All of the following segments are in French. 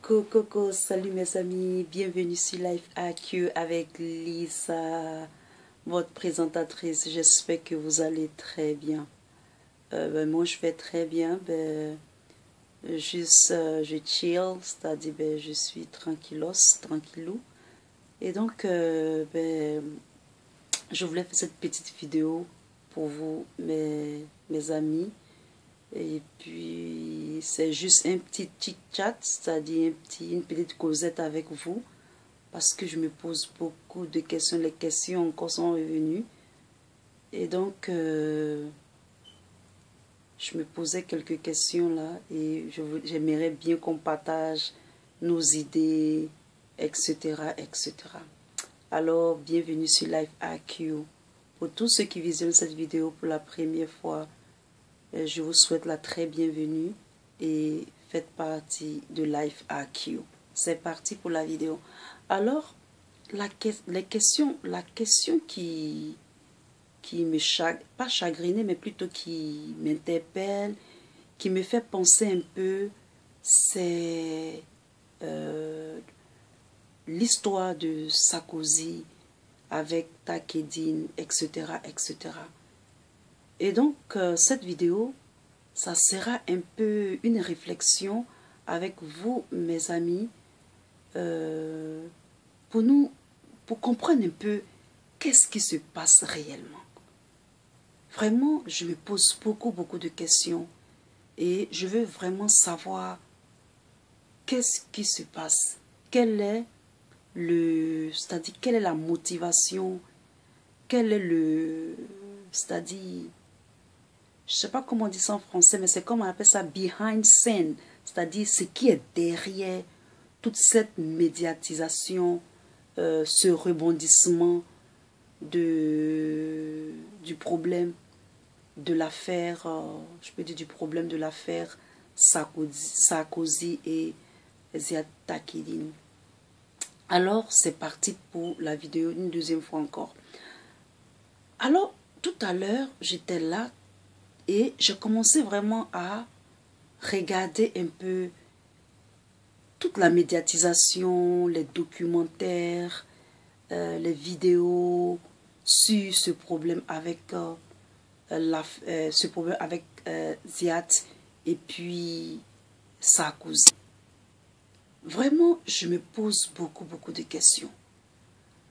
Coucou, salut mes amis, bienvenue sur Life AQ avec Lisa, votre présentatrice. J'espère que vous allez très bien. Moi je vais très bien, je chill, c'est-à-dire je suis tranquillou. Et donc je voulais faire cette petite vidéo pour vous, mes amis. Et puis, c'est juste un petit chit-chat, c'est-à-dire une petite causette avec vous, parce que je me pose beaucoup de questions. Les questions encore sont revenues. Et donc, je me posais quelques questions là, et j'aimerais bien qu'on partage nos idées, etc., etc. Alors, bienvenue sur Life AQ. Pour tous ceux qui visionnent cette vidéo pour la première fois, je vous souhaite la très bienvenue et faites partie de Life AQ. C'est parti pour la vidéo. Alors, la question qui me pas chagrinée, mais plutôt qui m'interpelle, qui me fait penser un peu, c'est l'histoire de Sarkozy avec Takedine, etc., etc. Et donc, cette vidéo, ça sera un peu une réflexion avec vous, mes amis, pour comprendre un peu qu'est-ce qui se passe réellement. Vraiment, je me pose beaucoup de questions et je veux vraiment savoir qu'est-ce qui se passe. C'est-à-dire, quelle est la motivation, c'est-à-dire, je ne sais pas comment on dit ça en français, mais c'est comme on appelle ça behind scene, c'est-à-dire ce qui est derrière toute cette médiatisation, ce rebondissement du problème de l'affaire, je peux dire du problème de l'affaire Sarkozy et Ziad Takieddine. Alors, c'est parti pour la vidéo une deuxième fois encore. Alors, tout à l'heure, j'étais là et j'ai commencé vraiment à regarder un peu toute la médiatisation, les documentaires, les vidéos sur ce problème avec, Ziad et puis Sarkozy. Vraiment, je me pose beaucoup de questions.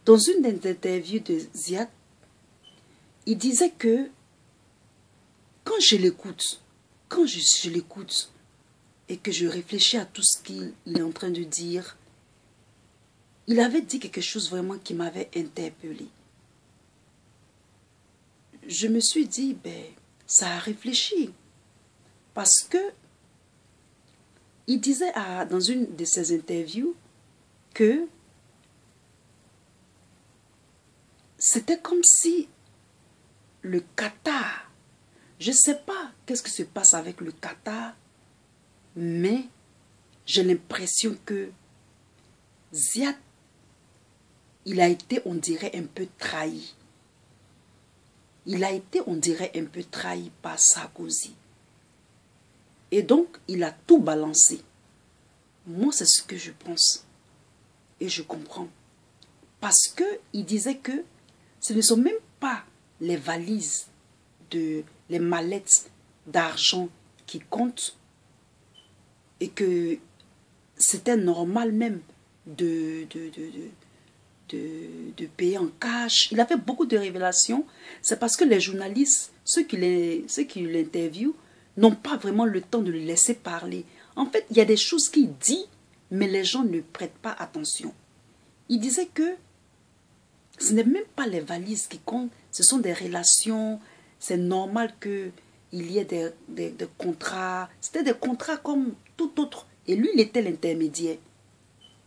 Dans une des interviews de Ziad, il disait que quand je l'écoute, et que je réfléchis à tout ce qu'il est en train de dire, il avait dit quelque chose vraiment qui m'avait interpellé. Je me suis dit, ça a réfléchi. Parce que il disait dans une de ses interviews que c'était comme si le Qatar, je ne sais pas qu'est-ce qui se passe avec le Qatar, mais j'ai l'impression que Ziad, il a été, on dirait, un peu trahi. Il a été, on dirait, un peu trahi par Sarkozy. Et donc, il a tout balancé. Moi, c'est ce que je pense. Et je comprends. Parce qu'il disait que ce ne sont même pas les valises, les mallettes d'argent qui comptent. Et que c'était normal même de payer en cash. Il a fait beaucoup de révélations. C'est parce que les journalistes, ceux qui l'interviewent, n'ont pas vraiment le temps de le laisser parler. En fait, il y a des choses qu'il dit, mais les gens ne prêtent pas attention. Il disait que ce n'est même pas les valises qui comptent, ce sont des relations. C'est normal qu'il y ait des contrats. C'était des contrats comme tout autre. Et lui, il était l'intermédiaire.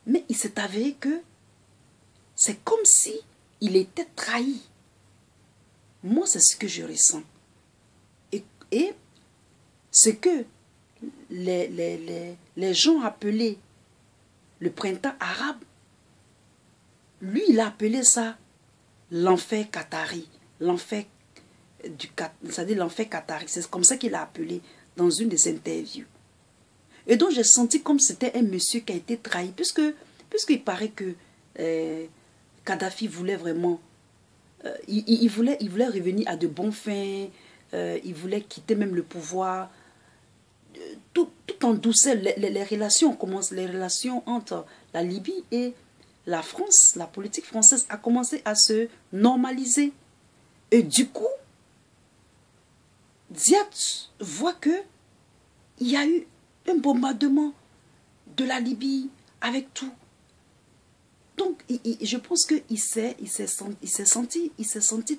Mais il s'est avéré que c'est comme si il était trahi. Moi, c'est ce que je ressens. Et ce que les gens appelaient le printemps arabe, lui, il a appelé ça l'enfer qatari. C'est-à-dire l'enfer qatari. C'est comme ça qu'il a appelé dans une des interviews. Et donc j'ai senti comme c'était un monsieur qui a été trahi, puisqu'il paraît que Kadhafi voulait vraiment, il voulait revenir à de bons fins, il voulait quitter même le pouvoir, tout en douceur. Les relations les relations entre la Libye et la France, la politique française a commencé à se normaliser. Et du coup, Ziad voit que il y a eu un bombardement de la Libye avec tout. Donc, je pense qu'il s'est senti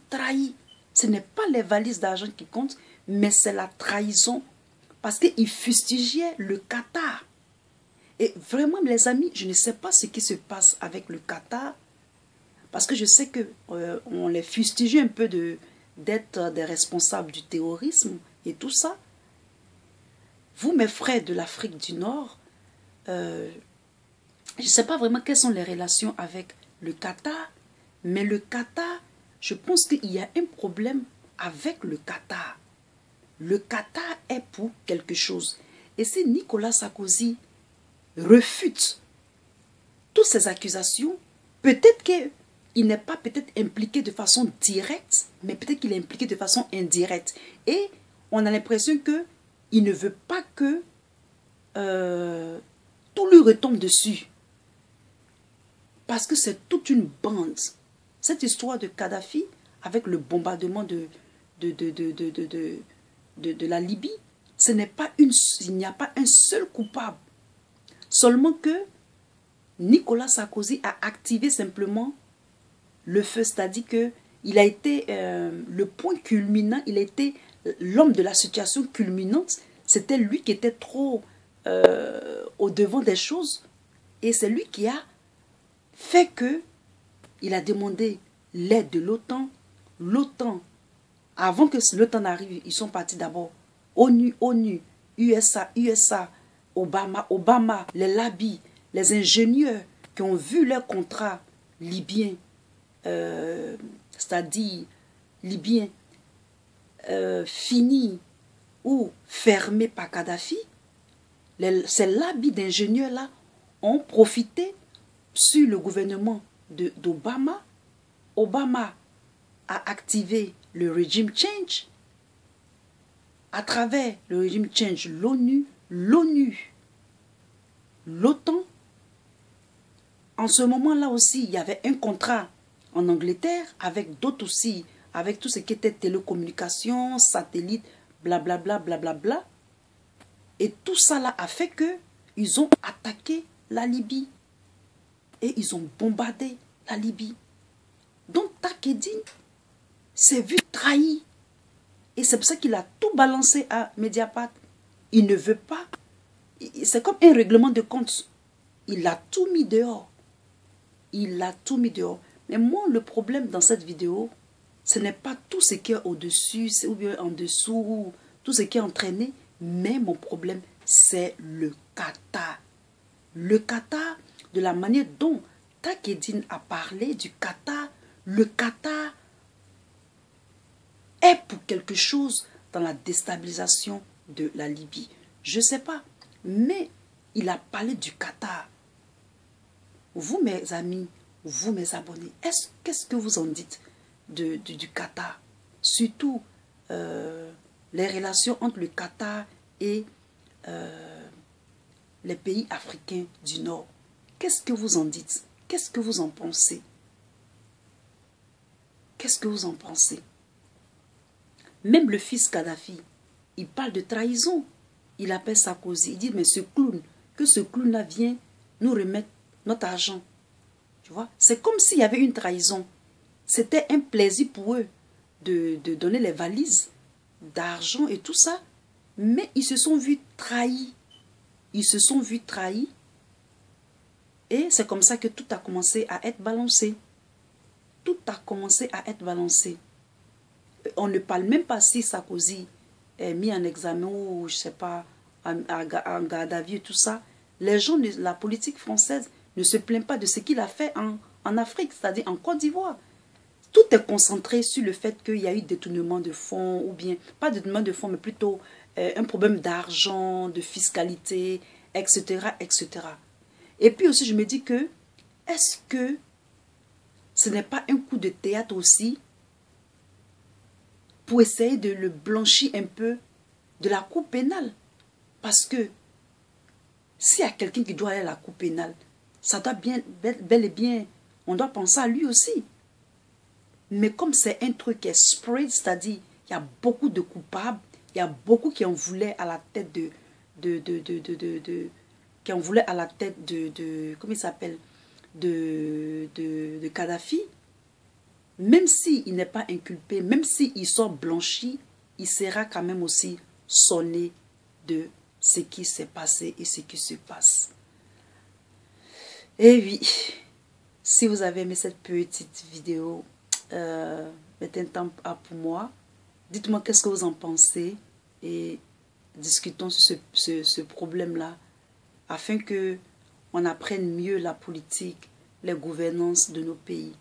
trahi. Ce n'est pas les valises d'argent qui comptent, mais c'est la trahison. Parce qu'il fustigeait le Qatar. Et vraiment, les amis, je ne sais pas ce qui se passe avec le Qatar. Parce que je sais qu'on les fustige un peu d'être des responsables du terrorisme et tout ça. Vous, mes frères de l'Afrique du Nord, je ne sais pas vraiment quelles sont les relations avec le Qatar, mais le Qatar, je pense qu'il y a un problème avec le Qatar. Le Qatar est pour quelque chose. Et si Nicolas Sarkozy refute toutes ces accusations, peut-être qu'il n'est pas peut-être impliqué de façon directe, mais peut-être qu'il est impliqué de façon indirecte. Et on a l'impression qu'il ne veut pas que tout lui retombe dessus. Parce que c'est toute une bande. Cette histoire de Kadhafi, avec le bombardement de la Libye, il n'y a pas un seul coupable. Seulement que Nicolas Sarkozy a activé simplement le feu, c'est-à-dire qu'il a été le point culminant, il a été l'homme de la situation culminante. C'était lui qui était trop au devant des choses, et c'est lui qui a fait qu'il a demandé l'aide de l'OTAN. L'OTAN, avant que l'OTAN n'arrive, ils sont partis d'abord ONU, USA, Obama, les labis, les ingénieurs qui ont vu leur contrat libyen, c'est-à-dire libyen, fini ou fermé par Kadhafi. Ces labis d'ingénieurs-là ont profité sur le gouvernement d'Obama. Obama a activé le régime change. À travers le régime change, l'ONU, l'OTAN. En ce moment-là aussi, il y avait un contrat en Angleterre avec d'autres aussi, avec tout ce qui était télécommunications, satellites, blablabla, blablabla. Et tout ça là a fait qu'ils ont attaqué la Libye. Et ils ont bombardé la Libye. Donc Takedine s'est vu trahi. Et c'est pour ça qu'il a tout balancé à Mediapart. Il ne veut pas. C'est comme un règlement de compte. Il a tout mis dehors. Il a tout mis dehors. Mais moi, le problème dans cette vidéo, ce n'est pas tout ce qui est au-dessus, ou bien en dessous, tout ce qui est entraîné. Mais mon problème, c'est le Qatar. Le Qatar, de la manière dont Takedine a parlé du Qatar, le Qatar est pour quelque chose dans la déstabilisation de la Libye. Je ne sais pas, mais il a parlé du Qatar. Vous, mes amis, vous, mes abonnés, qu'est-ce que vous en dites du Qatar? Surtout les relations entre le Qatar et les pays africains du Nord. Qu'est-ce que vous en dites? Qu'est-ce que vous en pensez? Qu'est-ce que vous en pensez? Même le fils Kadhafi, il parle de trahison. Il appelle Sarkozy. Il dit, mais ce clown, que ce clown-là vient nous remettre notre argent. Tu vois? C'est comme s'il y avait une trahison. C'était un plaisir pour eux de donner les valises d'argent et tout ça. Mais ils se sont vus trahis. Ils se sont vus trahis. Et c'est comme ça que tout a commencé à être balancé. Tout a commencé à être balancé. On ne parle même pas si Sarkozy est mis en examen ou, je ne sais pas, en garde à vue et tout ça. Les gens de la politique française ne se plaignent pas de ce qu'il a fait en Afrique, c'est-à-dire en Côte d'Ivoire. Tout est concentré sur le fait qu'il y a eu détournement de fonds, ou bien, pas détournement de fonds, mais plutôt un problème d'argent, de fiscalité, etc., etc. Et puis aussi, je me dis que, est-ce que ce n'est pas un coup de théâtre aussi pour essayer de le blanchir un peu de la cour pénale? Parce que s'il y a quelqu'un qui doit aller à la cour pénale, ça doit bel et bien, on doit penser à lui aussi. Mais comme c'est un truc qui est spread, c'est-à-dire il y a beaucoup de coupables, il y a beaucoup qui en voulaient à la tête qui en voulaient à la tête comment il s'appelle, de Kadhafi. Même s'il n'est pas inculpé, même s'il sort blanchi, il sera quand même aussi sonné de ce qui s'est passé et ce qui se passe. Et oui, si vous avez aimé cette petite vidéo, mettez un temps pour moi. Dites-moi qu'est-ce que vous en pensez et discutons sur ce problème-là afin que on apprenne mieux la politique, les gouvernances de nos pays.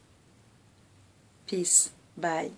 Peace. Bye.